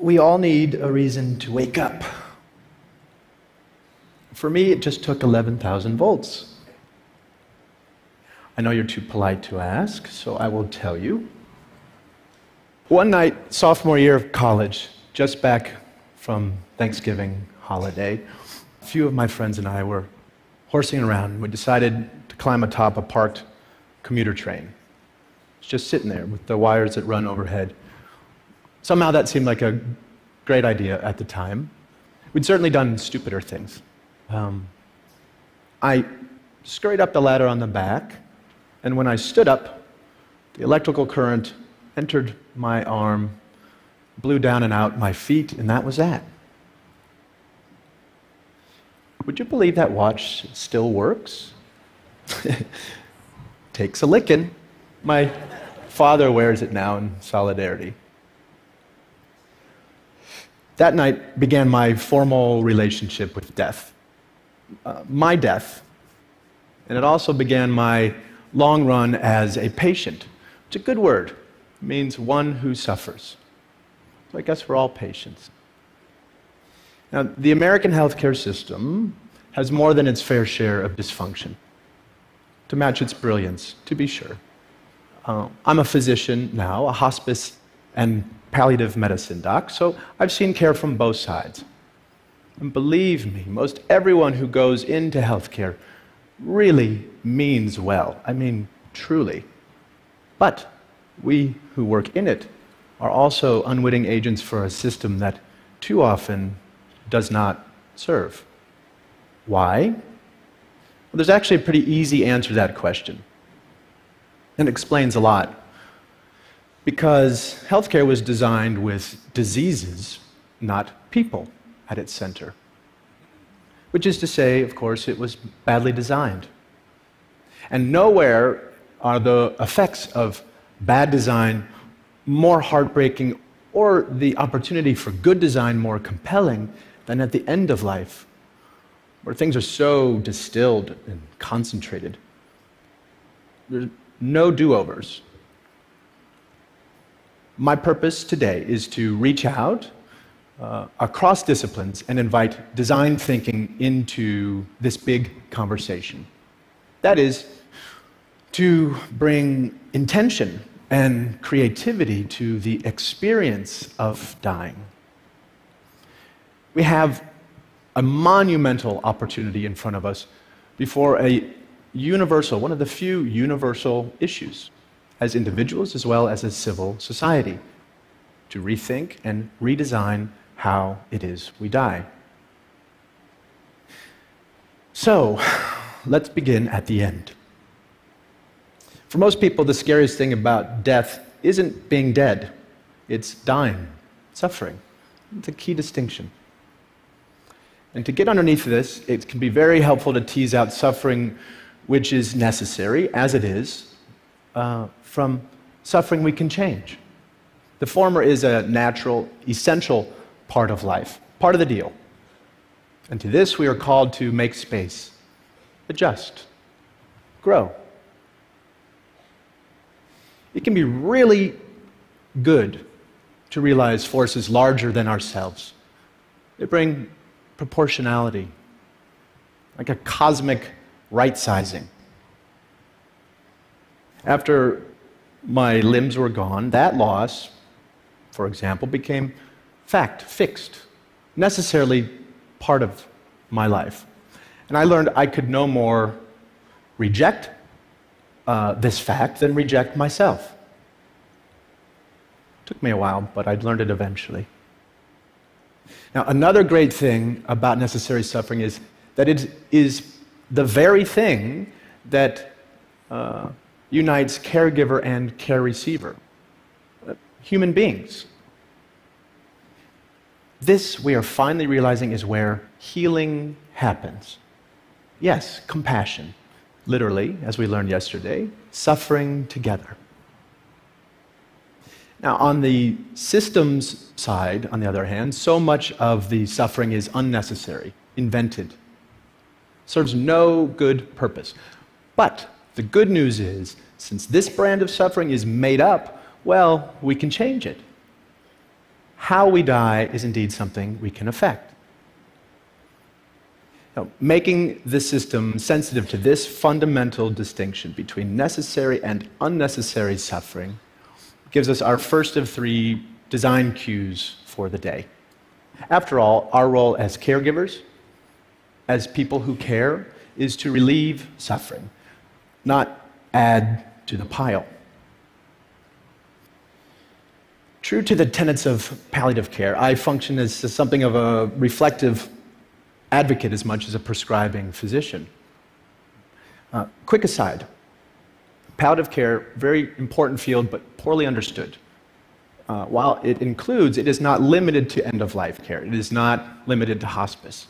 we all need a reason to wake up. For me, it just took 11,000 volts. I know you're too polite to ask, so I will tell you. One night, sophomore year of college, just back from Thanksgiving holiday, a few of my friends and I were horsing around. We decided to climb atop a parked commuter train. It's just sitting there with the wires that run overhead. Somehow that seemed like a great idea at the time. We'd certainly done stupider things. I scurried up the ladder on the back, and when I stood up, the electrical current entered my arm, blew down and out my feet, and that was that. Would you believe that watch still works? Takes a licking. My father wears it now in solidarity. That night began my formal relationship with death. My death. And it also began my long run as a patient. It's a good word. It means one who suffers. So I guess we're all patients. Now, the American healthcare system has more than its fair share of dysfunction, to match its brilliance, to be sure. I'm a physician now, a hospice and palliative medicine doc, so I've seen care from both sides. And believe me, most everyone who goes into healthcare really means well. I mean, truly. But we who work in it are also unwitting agents for a system that too often does not serve. Why? Well, there's actually a pretty easy answer to that question. And it explains a lot. Because healthcare was designed with diseases, not people, at its center. Which is to say, of course, it was badly designed. And nowhere are the effects of bad design more heartbreaking or the opportunity for good design more compelling than at the end of life, where things are so distilled and concentrated. There's no do-overs. My purpose today is to reach out across disciplines and invite design thinking into this big conversation. That is, to bring intention and creativity to the experience of dying. We have a monumental opportunity in front of us before a universal, one of the few universal issues, as individuals as well as a civil society, to rethink and redesign how it is we die. So, let's begin at the end. For most people, the scariest thing about death isn't being dead, it's dying, suffering. It's a key distinction. And to get underneath this, it can be very helpful to tease out suffering which is necessary, as it is, from suffering we can change. The former is a natural, essential part of life, part of the deal. And to this we are called to make space, adjust, grow. It can be really good to realize forces larger than ourselves. They bring proportionality, like a cosmic right-sizing. After my limbs were gone, that loss, for example, became fact, fixed, necessarily part of my life. And I learned I could no more reject this fact than reject myself. It took me a while, but I'd learned it eventually. Now, another great thing about necessary suffering is that it is the very thing that unites caregiver and care receiver, human beings. This, we are finally realizing, is where healing happens. Yes, compassion. Literally, as we learned yesterday, suffering together. Now, on the systems side, on the other hand, so much of the suffering is unnecessary, invented, serves no good purpose. But the good news is, since this brand of suffering is made up, well, we can change it. how we die is indeed something we can affect. Now, making the system sensitive to this fundamental distinction between necessary and unnecessary suffering gives us our first of 3 design cues for the day. After all, our role as caregivers, as people who care, is to relieve suffering, not add to the pile. True to the tenets of palliative care, I function as something of a reflective advocate as much as a prescribing physician. Quick aside, palliative care, very important field, but poorly understood. While it includes, it is not limited to end-of-life care. It is not limited to hospice.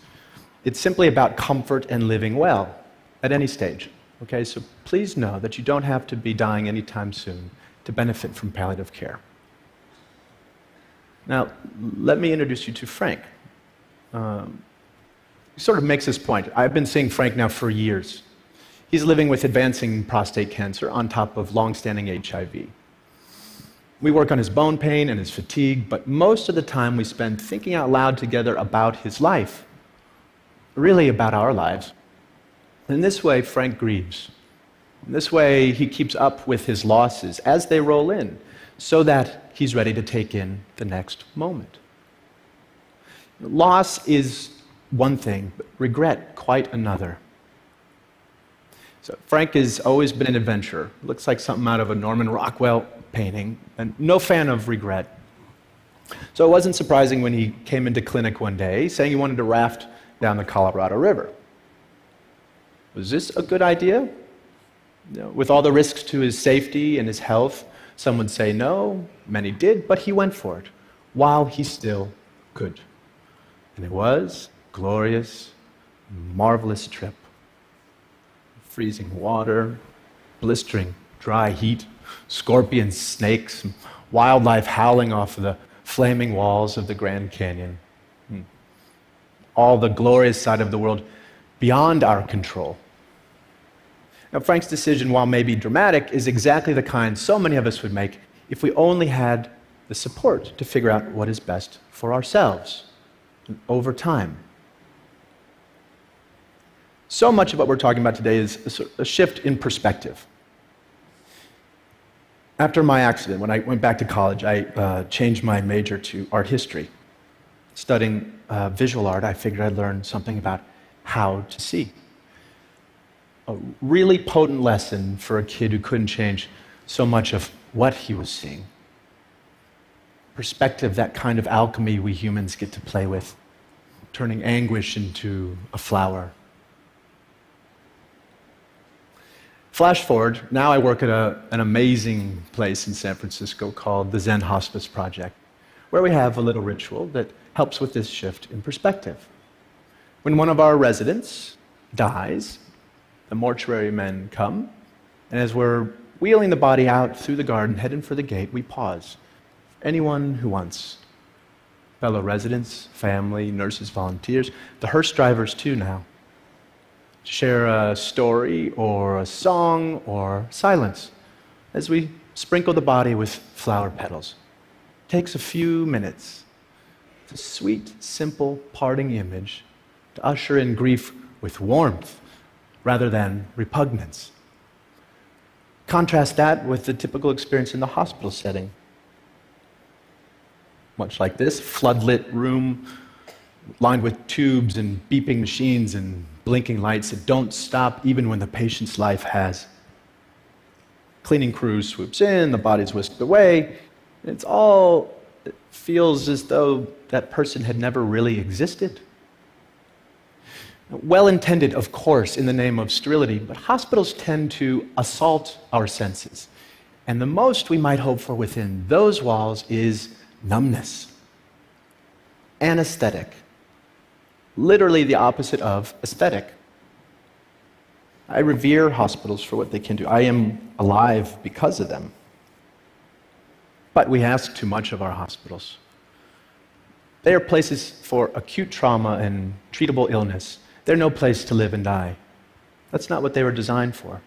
It's simply about comfort and living well at any stage. Okay, so please know that you don't have to be dying anytime soon to benefit from palliative care. Now, let me introduce you to Frank. He sort of makes this point. I've been seeing Frank now for years. He's living with advancing prostate cancer on top of long-standing HIV. We work on his bone pain and his fatigue, but most of the time we spend thinking out loud together about his life, really about our lives. In this way, Frank grieves. In this way, he keeps up with his losses as they roll in, so that he's ready to take in the next moment. Loss is one thing, but regret quite another. So Frank has always been an adventurer. Looks like something out of a Norman Rockwell painting, and no fan of regret. So it wasn't surprising when he came into clinic one day saying he wanted to raft down the Colorado River. Was this a good idea? With all the risks to his safety and his health, some would say no, many did, but he went for it while he still could. And it was a glorious, marvelous trip. Freezing water, blistering dry heat, scorpions, snakes, wildlife howling off the flaming walls of the Grand Canyon. All the glorious side of the world beyond our control. Now, Frank's decision, while maybe dramatic, is exactly the kind so many of us would make if we only had the support to figure out what is best for ourselves over time. So much of what we're talking about today is a shift in perspective. After my accident, when I went back to college, I changed my major to art history. Studying visual art, I figured I'd learn something about how to see. A really potent lesson for a kid who couldn't change so much of what he was seeing. Perspective, that kind of alchemy we humans get to play with, turning anguish into a flower. Flash forward, now I work at an amazing place in San Francisco called the Zen Hospice Project, where we have a little ritual that helps with this shift in perspective. When one of our residents dies, the mortuary men come, and as we're wheeling the body out through the garden, heading for the gate, we pause. Anyone who wants. Fellow residents, family, nurses, volunteers, the hearse drivers too now. Share a story or a song or silence as we sprinkle the body with flower petals. It takes a few minutes. It's a sweet, simple parting image to usher in grief with warmth rather than repugnance. Contrast that with the typical experience in the hospital setting. Much like this, floodlit room lined with tubes and beeping machines and blinking lights that don't stop even when the patient's life has. Cleaning crew swoops in, the body's whisked away, and it feels as though that person had never really existed. Well-intended, of course, in the name of sterility, but hospitals tend to assault our senses. And the most we might hope for within those walls is numbness. Anesthetic. Literally the opposite of aesthetic. I revere hospitals for what they can do. I am alive because of them. But we ask too much of our hospitals. They are places for acute trauma and treatable illness. They're no place to live and die. That's not what they were designed for.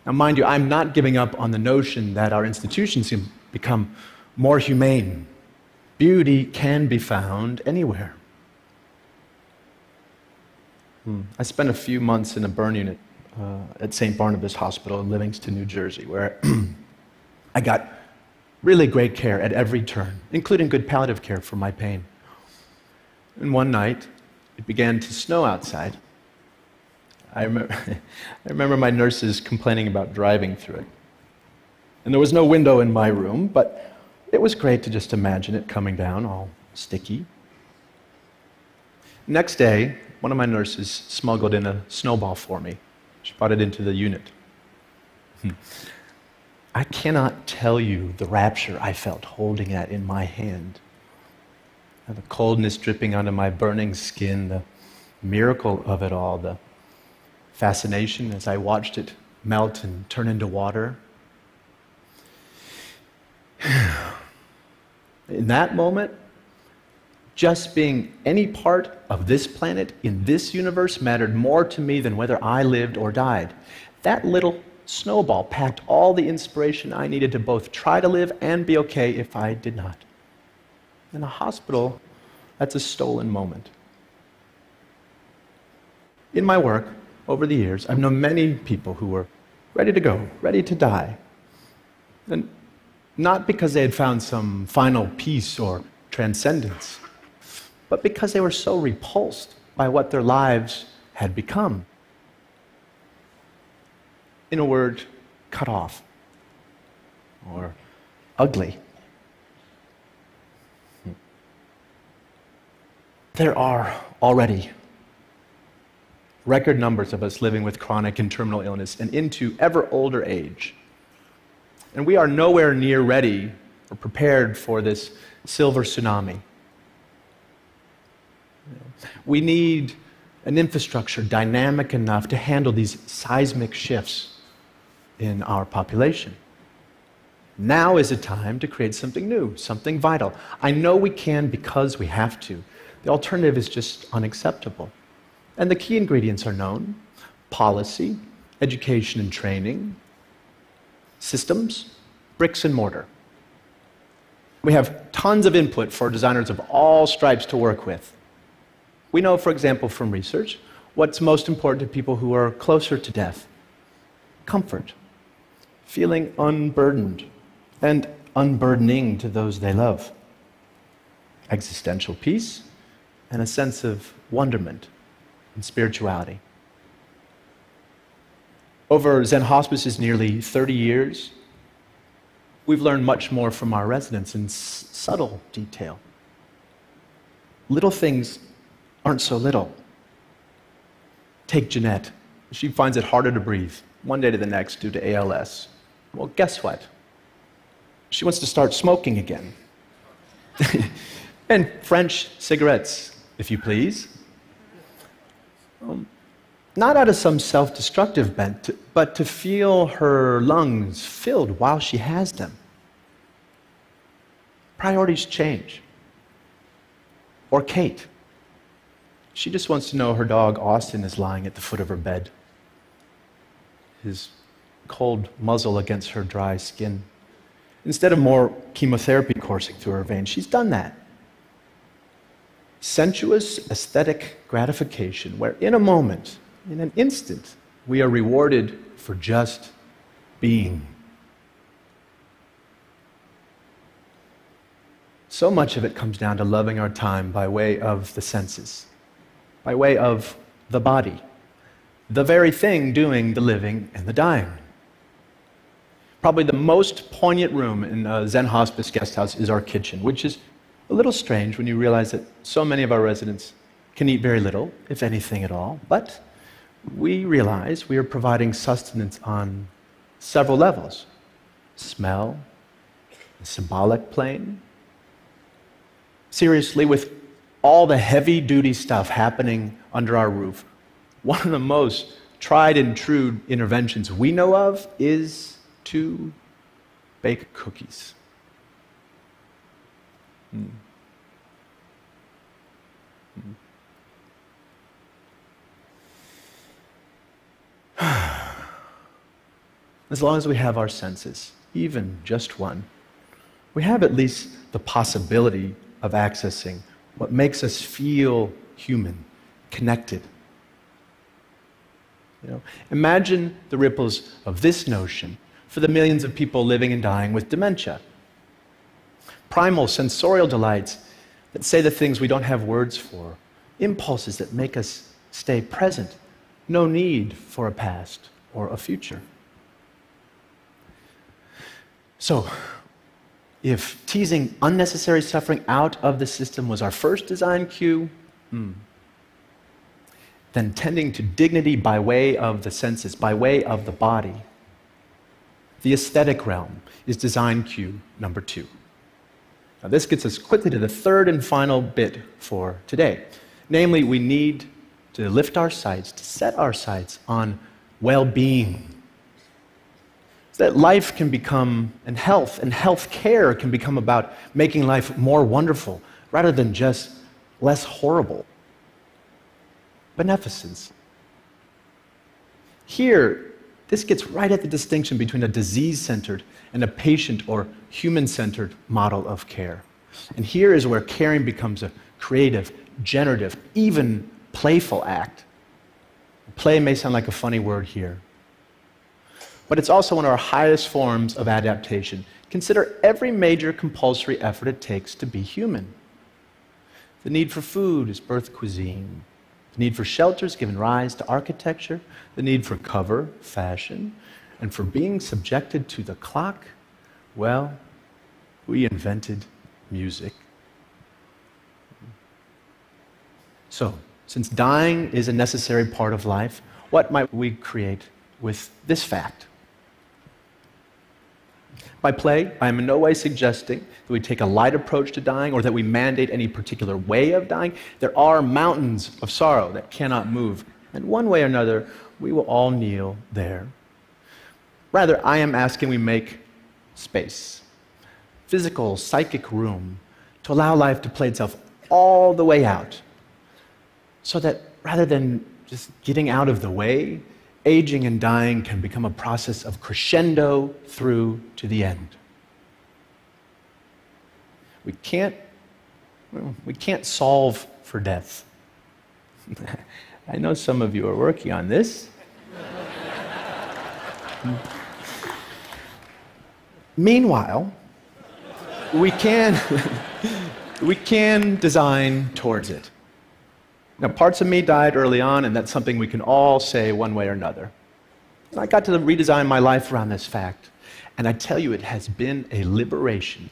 Now, mind you, I'm not giving up on the notion that our institutions become more humane. Beauty can be found anywhere. I spent a few months in a burn unit at St. Barnabas Hospital in Livingston, New Jersey, where I got really great care at every turn, including good palliative care for my pain. And one night, it began to snow outside. I remember my nurses complaining about driving through it. And there was no window in my room, but it was great to just imagine it coming down all sticky. Next day, one of my nurses smuggled in a snowball for me. She brought it into the unit. I cannot tell you the rapture I felt holding it in my hand. And the coldness dripping onto my burning skin, the miracle of it all, the fascination as I watched it melt and turn into water. In that moment, just being any part of this planet in this universe mattered more to me than whether I lived or died. That little snowball packed all the inspiration I needed to both try to live and be okay if I did not. In a hospital, that's a stolen moment. In my work, over the years, I've known many people who were ready to go, ready to die. And not because they had found some final peace or transcendence, but because they were so repulsed by what their lives had become. In a word, cut off or ugly. There are already record numbers of us living with chronic and terminal illness and into ever older age. And we are nowhere near ready or prepared for this silver tsunami. We need an infrastructure dynamic enough to handle these seismic shifts in our population. Now is a time to create something new, something vital. I know we can because we have to. The alternative is just unacceptable. And the key ingredients are known: policy, education and training, systems, bricks and mortar. We have tons of input for designers of all stripes to work with. We know, for example, from research, what's most important to people who are closer to death: comfort, feeling unburdened, and unburdening to those they love, existential peace, and a sense of wonderment and spirituality. Over Zen Hospice's nearly 30 years, we've learned much more from our residents in subtle detail. Little things aren't so little. Take Jeanette. She finds it harder to breathe one day to the next due to ALS. Well, guess what? She wants to start smoking again. And French cigarettes, if you please. Not out of some self-destructive bent, but to feel her lungs filled while she has them. Priorities change. Or Kate. She just wants to know her dog Austin is lying at the foot of her bed, his cold muzzle against her dry skin. Instead of more chemotherapy coursing through her veins, she's done that. Sensuous, aesthetic gratification, where in a moment, in an instant, we are rewarded for just being. So much of it comes down to loving our time by way of the senses, by way of the body, the very thing doing the living and the dying. Probably the most poignant room in a Zen Hospice guest house is our kitchen, which is a little strange when you realize that so many of our residents can eat very little, if anything at all, but we realize we are providing sustenance on several levels: smell, the symbolic plane. Seriously, with all the heavy-duty stuff happening under our roof, one of the most tried and true interventions we know of is to bake cookies. As long as we have our senses, even just one, we have at least the possibility of accessing what makes us feel human, connected. Imagine the ripples of this notion for the millions of people living and dying with dementia. Primal sensorial delights that say the things we don't have words for, impulses that make us stay present, no need for a past or a future. So, if teasing unnecessary suffering out of the system was our first design cue, then tending to dignity by way of the senses, by way of the body, the aesthetic realm is design cue number 2. Now this gets us quickly to the third and final bit for today. Namely, we need to lift our sights, to set our sights on well-being. So that life can become, and health care can become about making life more wonderful rather than just less horrible. Beneficence. Here, this gets right at the distinction between a disease-centered and a patient or human-centered model of care. And here is where caring becomes a creative, generative, even playful act. Play may sound like a funny word here, but it's also one of our highest forms of adaptation. Consider every major compulsory effort it takes to be human. The need for food is birth cuisine. The need for shelter has given rise to architecture. The need for cover, fashion. And for being subjected to the clock, well, we invented music. So, since dying is a necessary part of life, what might we create with this fact? By play, I am in no way suggesting that we take a light approach to dying or that we mandate any particular way of dying. There are mountains of sorrow that cannot move, and one way or another, we will all kneel there. Rather, I am asking we make space, physical, psychic room, to allow life to play itself all the way out, so that rather than just getting out of the way, aging and dying can become a process of crescendo through to the end. We can't solve for death. I know some of you are working on this. Meanwhile, we can design towards it. Now, parts of me died early on, and that's something we can all say one way or another. And I got to redesign my life around this fact, and I tell you, it has been a liberation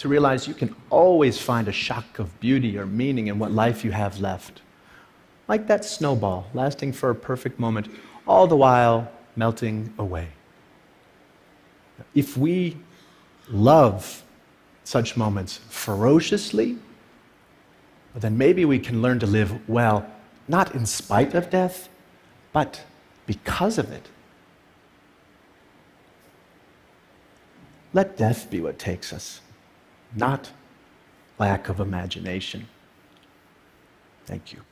to realize you can always find a shock of beauty or meaning in what life you have left. Like that snowball, lasting for a perfect moment, all the while melting away. If we love such moments ferociously, then maybe we can learn to live well, not in spite of death, but because of it. Let death be what takes us, not lack of imagination. Thank you.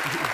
Thank you.